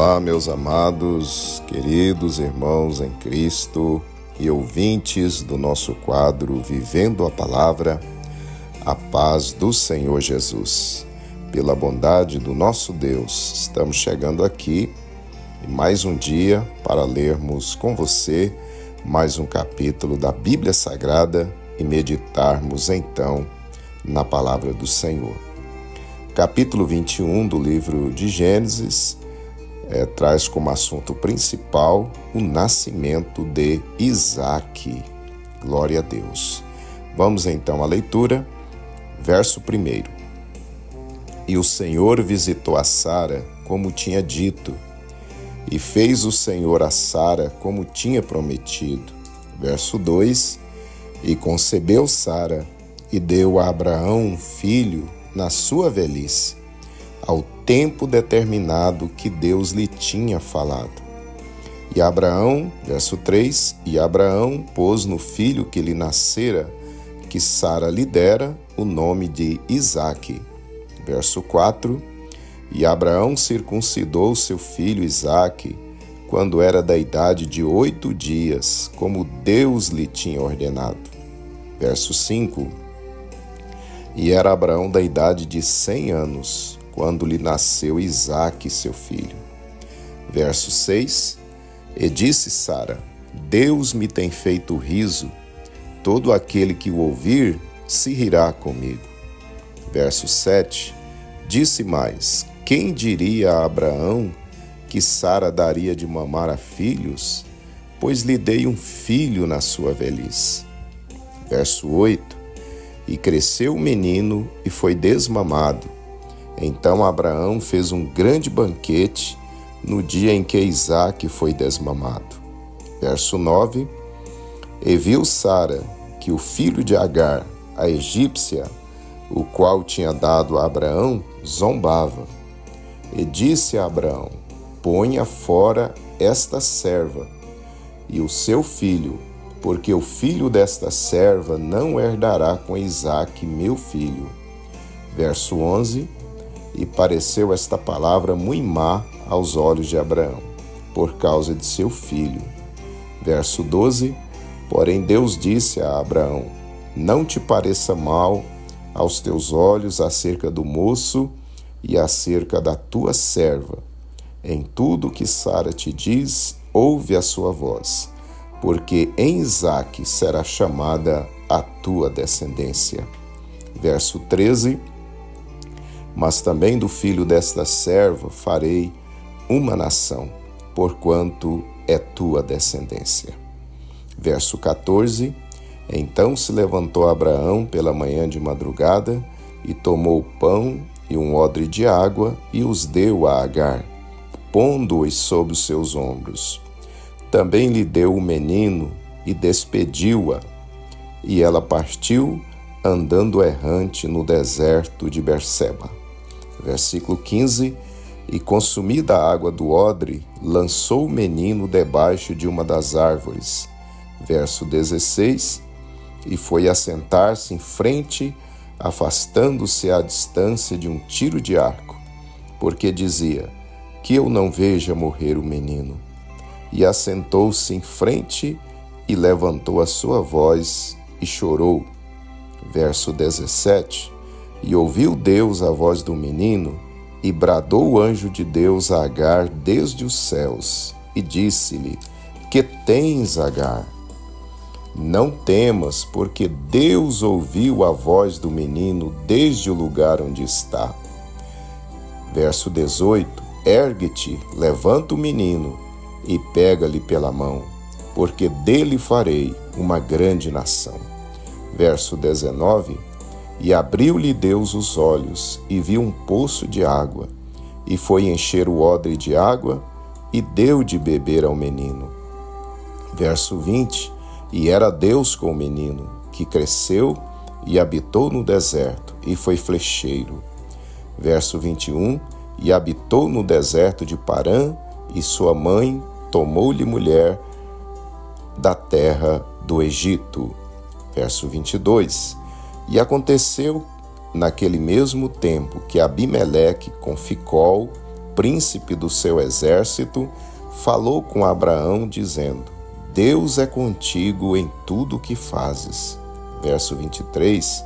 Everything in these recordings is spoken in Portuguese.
Olá, meus amados, queridos irmãos em Cristo e ouvintes do nosso quadro Vivendo a Palavra, a paz do Senhor Jesus. Pela bondade do nosso Deus, estamos chegando aqui em mais um dia para lermos com você mais um capítulo da Bíblia Sagrada e meditarmos então na Palavra do Senhor. Capítulo 21 do livro de Gênesis traz como assunto principal o nascimento de Isaque. Glória a Deus. Vamos então à leitura, verso 1. E o Senhor visitou a Sara como tinha dito, e fez o Senhor a Sara como tinha prometido. Verso 2. E concebeu Sara, e deu a Abraão um filho na sua velhice, ao tempo determinado que Deus lhe tinha falado. E Abraão, verso 3, e Abraão pôs no filho que lhe nascera, que Sara lhe dera, o nome de Isaque. Verso 4, e Abraão circuncidou seu filho Isaque, quando era da idade de 8 dias, como Deus lhe tinha ordenado. Verso 5, e era Abraão da idade de 100 anos, quando lhe nasceu Isaque, seu filho. Verso 6, e disse Sara, Deus me tem feito riso, todo aquele que o ouvir se rirá comigo. Verso 7, disse mais, quem diria a Abraão que Sara daria de mamar a filhos, pois lhe dei um filho na sua velhice. Verso 8, e cresceu o menino e foi desmamado. Então Abraão fez um grande banquete no dia em que Isaque foi desmamado. Verso 9, e viu Sara que o filho de Agar, a egípcia, o qual tinha dado a Abraão, zombava. E disse a Abraão, ponha fora esta serva e o seu filho, porque o filho desta serva não herdará com Isaque, meu filho. Verso 11, e pareceu esta palavra muito má aos olhos de Abraão, por causa de seu filho. Verso 12, porém Deus disse a Abraão, não te pareça mal aos teus olhos acerca do moço e acerca da tua serva. Em tudo que Sara te diz, ouve a sua voz, porque em Isaque será chamada a tua descendência. Verso 13, mas também do filho desta serva farei uma nação, porquanto é tua descendência. Verso 14, então se levantou Abraão pela manhã de madrugada, e tomou o pão e um odre de água, e os deu a Agar, pondo-os sobre os seus ombros. Também lhe deu o menino, e despediu-a, e ela partiu, andando errante no deserto de Berseba. Versículo 15, e consumida a água do odre, lançou o menino debaixo de uma das árvores. Verso 16, e foi assentar-se em frente, afastando-se à distância de um tiro de arco, porque dizia, que eu não veja morrer o menino. E assentou-se em frente, e levantou a sua voz, e chorou. Verso 17, e ouviu Deus a voz do menino, e bradou o anjo de Deus a Agar desde os céus, e disse-lhe, que tens, Agar? Não temas, porque Deus ouviu a voz do menino desde o lugar onde está. Verso 18, ergue-te, levanta o menino, e pega-lhe pela mão, porque dele farei uma grande nação. Verso 19, e abriu-lhe Deus os olhos, e viu um poço de água, e foi encher o odre de água, e deu de beber ao menino. Verso 20, e era Deus com o menino, que cresceu, e habitou no deserto, e foi flecheiro. Verso 21, e habitou no deserto de Parã, e sua mãe tomou-lhe mulher da terra do Egito. Verso 22, e aconteceu naquele mesmo tempo que Abimeleque com Ficol, príncipe do seu exército, falou com Abraão, dizendo: Deus é contigo em tudo o que fazes. Verso 23.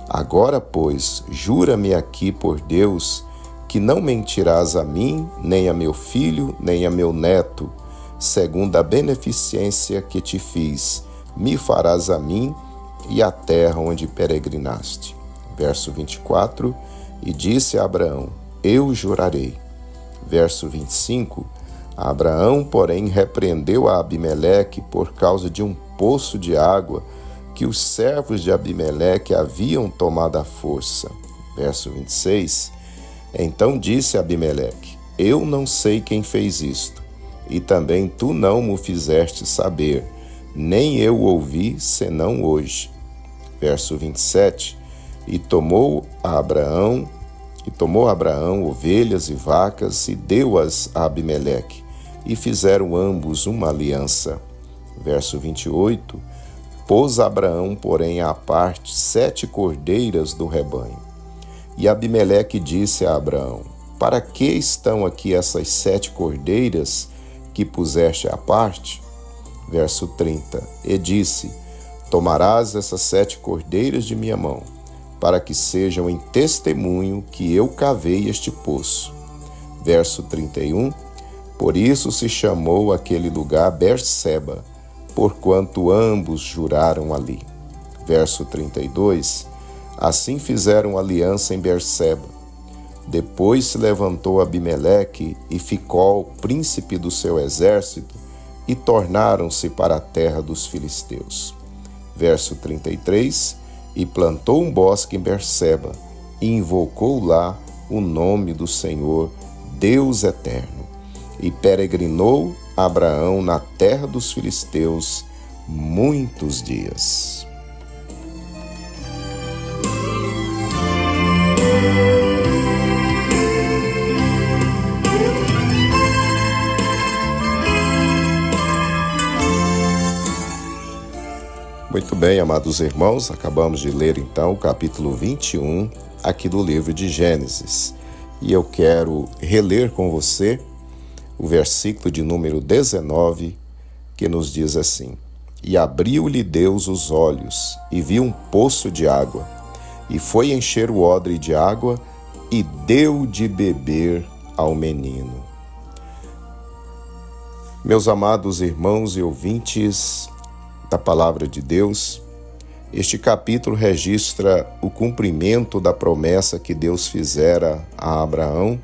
Agora, pois, jura-me aqui por Deus, que não mentirás a mim, nem a meu filho, nem a meu neto, segundo a beneficência que te fiz, me farás a mim e à terra onde peregrinaste. Verso 24. E disse a Abraão: eu jurarei. Verso 25. Abraão, porém, repreendeu a Abimeleque por causa de um poço de água que os servos de Abimeleque haviam tomado à força. Verso 26. Então disse Abimeleque: eu não sei quem fez isto, e também tu não mo fizeste saber, nem eu o ouvi, senão hoje. Verso 27. E tomou Abraão ovelhas e vacas e deu-as a Abimeleque, e fizeram ambos uma aliança. Verso 28. Pôs Abraão, porém, à parte 7 cordeiras do rebanho. E Abimeleque disse a Abraão: para que estão aqui essas 7 cordeiras que puseste à parte? Verso 30. E disse: tomarás essas 7 cordeiras de minha mão, para que sejam em testemunho que eu cavei este poço. Verso 31. Por isso se chamou aquele lugar Berseba, porquanto ambos juraram ali. Verso 32. Assim fizeram aliança em Berseba. Depois se levantou Abimeleque e Ficol, príncipe do seu exército, e tornaram-se para a terra dos filisteus. Verso 33. E plantou um bosque em Berseba, e invocou lá o nome do Senhor, Deus eterno. E peregrinou Abraão na terra dos filisteus muitos dias. Muito bem, amados irmãos, acabamos de ler então o capítulo 21 aqui do livro de Gênesis. E eu quero reler com você o versículo de número 19, que nos diz assim: E abriu-lhe Deus os olhos, e viu um poço de água, e foi encher o odre de água, e deu de beber ao menino. Meus amados irmãos e ouvintes da Palavra de Deus, este capítulo registra o cumprimento da promessa que Deus fizera a Abraão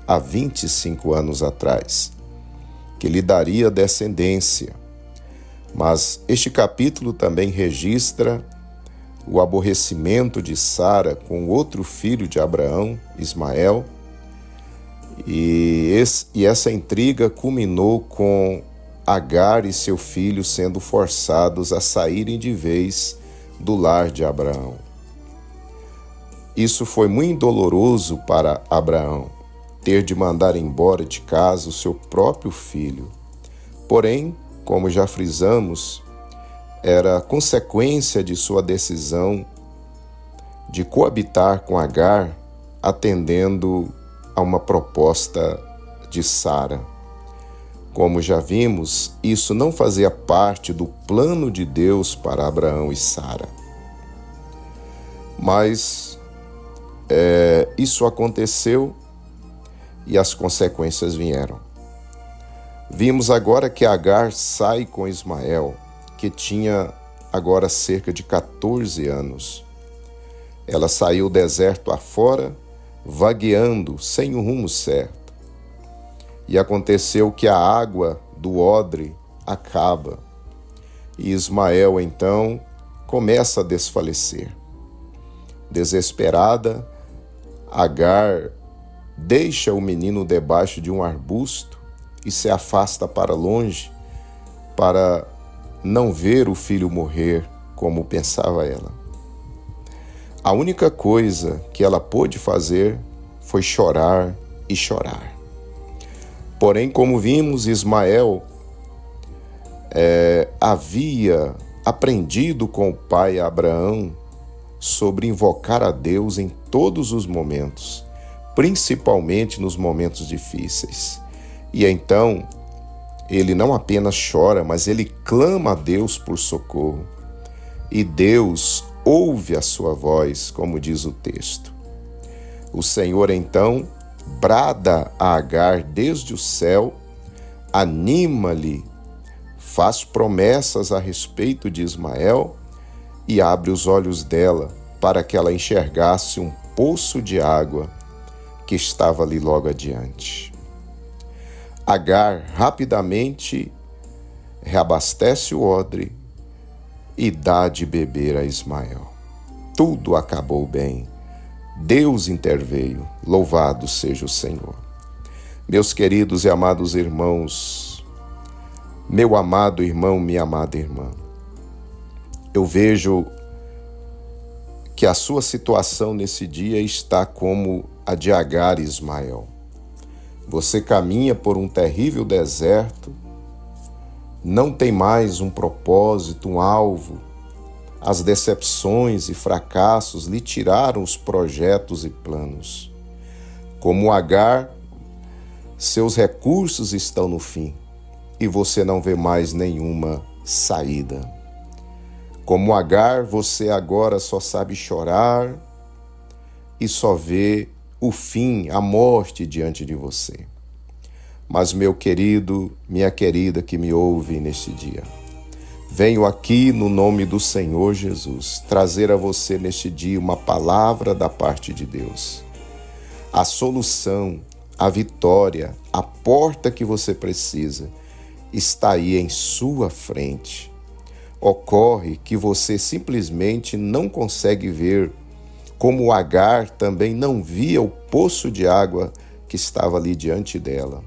há 25 anos atrás, que lhe daria descendência. Mas este capítulo também registra o aborrecimento de Sara com outro filho de Abraão, Ismael, e essa intriga culminou com Agar e seu filho sendo forçados a saírem de vez do lar de Abraão. Isso foi muito doloroso para Abraão, ter de mandar embora de casa o seu próprio filho. Porém, como já frisamos, era consequência de sua decisão de coabitar com Agar, atendendo a uma proposta de Sara. Como já vimos, isso não fazia parte do plano de Deus para Abraão e Sara. Mas isso aconteceu e as consequências vieram. Vimos agora que Agar sai com Ismael, que tinha agora cerca de 14 anos. Ela saiu o deserto afora, vagueando sem o rumo certo. E aconteceu que a água do odre acaba, e Ismael então começa a desfalecer. Desesperada, Agar deixa o menino debaixo de um arbusto e se afasta para longe para não ver o filho morrer, como pensava ela. A única coisa que ela pôde fazer foi chorar e chorar. Porém, como vimos, Ismael havia aprendido com o pai Abraão sobre invocar a Deus em todos os momentos, principalmente nos momentos difíceis. E então, ele não apenas chora, mas ele clama a Deus por socorro. E Deus ouve a sua voz, como diz o texto. O Senhor, então, brada a Agar desde o céu, anima-lhe, faz promessas a respeito de Ismael e abre os olhos dela para que ela enxergasse um poço de água que estava ali logo adiante. Agar rapidamente reabastece o odre e dá de beber a Ismael. Tudo acabou bem. Deus interveio. Louvado seja o Senhor. Meus queridos e amados irmãos, meu amado irmão, minha amada irmã, eu vejo que a sua situação nesse dia está como a de Agar e Ismael. Você caminha por um terrível deserto, não tem mais um propósito, um alvo. As decepções e fracassos lhe tiraram os projetos e planos. Como Agar, seus recursos estão no fim e você não vê mais nenhuma saída. Como Agar, você agora só sabe chorar e só vê o fim, a morte diante de você. Mas meu querido, minha querida que me ouve neste dia, venho aqui no nome do Senhor Jesus trazer a você neste dia uma palavra da parte de Deus. A solução, a vitória, a porta que você precisa está aí em sua frente. Ocorre que você simplesmente não consegue ver, como Agar também não via o poço de água que estava ali diante dela,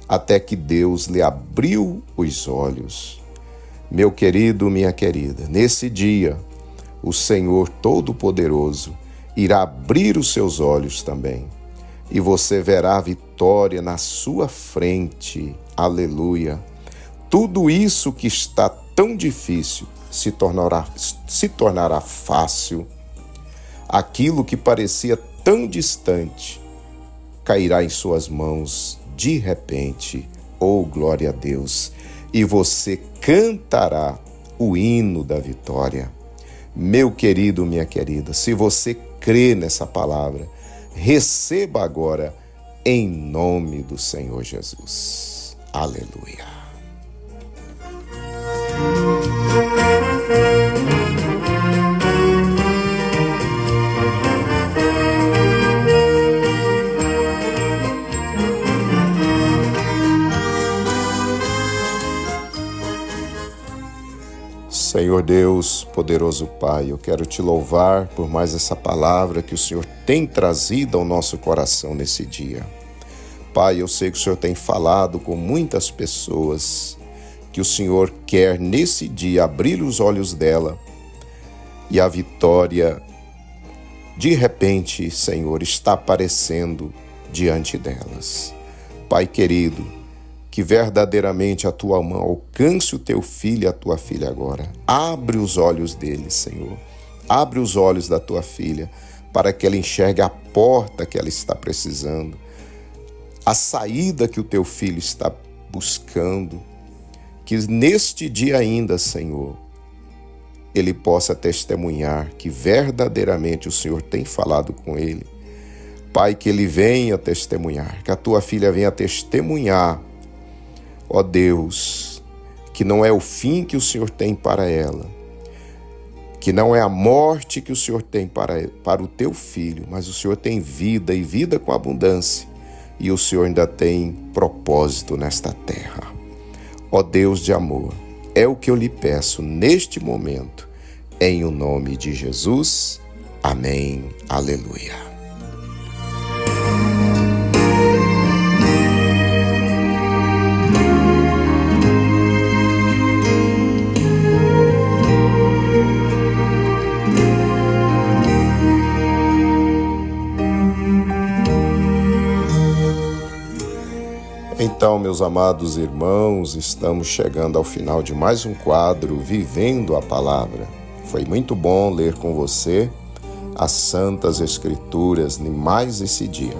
até que Deus lhe abriu os olhos. Meu querido, minha querida, nesse dia, o Senhor Todo-Poderoso irá abrir os seus olhos também, e você verá a vitória na sua frente. Aleluia! Tudo isso que está tão difícil se tornará fácil. Aquilo que parecia tão distante cairá em suas mãos de repente. Oh, glória a Deus! E você cantará o hino da vitória. Meu querido, minha querida, se você crê nessa palavra, receba agora em nome do Senhor Jesus. Aleluia! Senhor Deus, poderoso Pai, eu quero te louvar por mais essa palavra que o Senhor tem trazido ao nosso coração nesse dia. Pai, eu sei que o Senhor tem falado com muitas pessoas, que o Senhor quer nesse dia abrir os olhos dela e a vitória, de repente, Senhor, está aparecendo diante delas. Pai querido, que verdadeiramente a tua mão alcance o teu filho e a tua filha agora. Abre os olhos dele, Senhor. Abre os olhos da tua filha para que ela enxergue a porta que ela está precisando, a saída que o teu filho está buscando. Que neste dia ainda, Senhor, ele possa testemunhar que verdadeiramente o Senhor tem falado com ele. Pai, que ele venha testemunhar, que a tua filha venha testemunhar, ó Deus, que não é o fim que o Senhor tem para ela, que não é a morte que o Senhor tem para o teu filho, mas o Senhor tem vida e vida com abundância, e o Senhor ainda tem propósito nesta terra. Ó Deus de amor, é o que eu lhe peço neste momento, em o nome de Jesus. Amém. Aleluia. Então, meus amados irmãos, estamos chegando ao final de mais um quadro Vivendo a Palavra. Foi muito bom ler com você as Santas Escrituras em mais esse dia.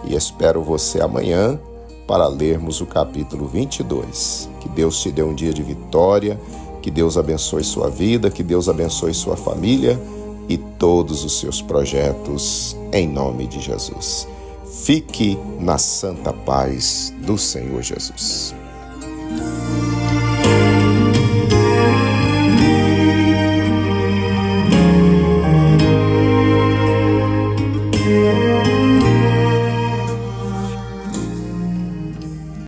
e espero você amanhã para lermos o capítulo 22. Que Deus te dê um dia de vitória, que Deus abençoe sua vida, que Deus abençoe sua família e todos os seus projetos, em nome de Jesus. Fique na santa paz do Senhor Jesus.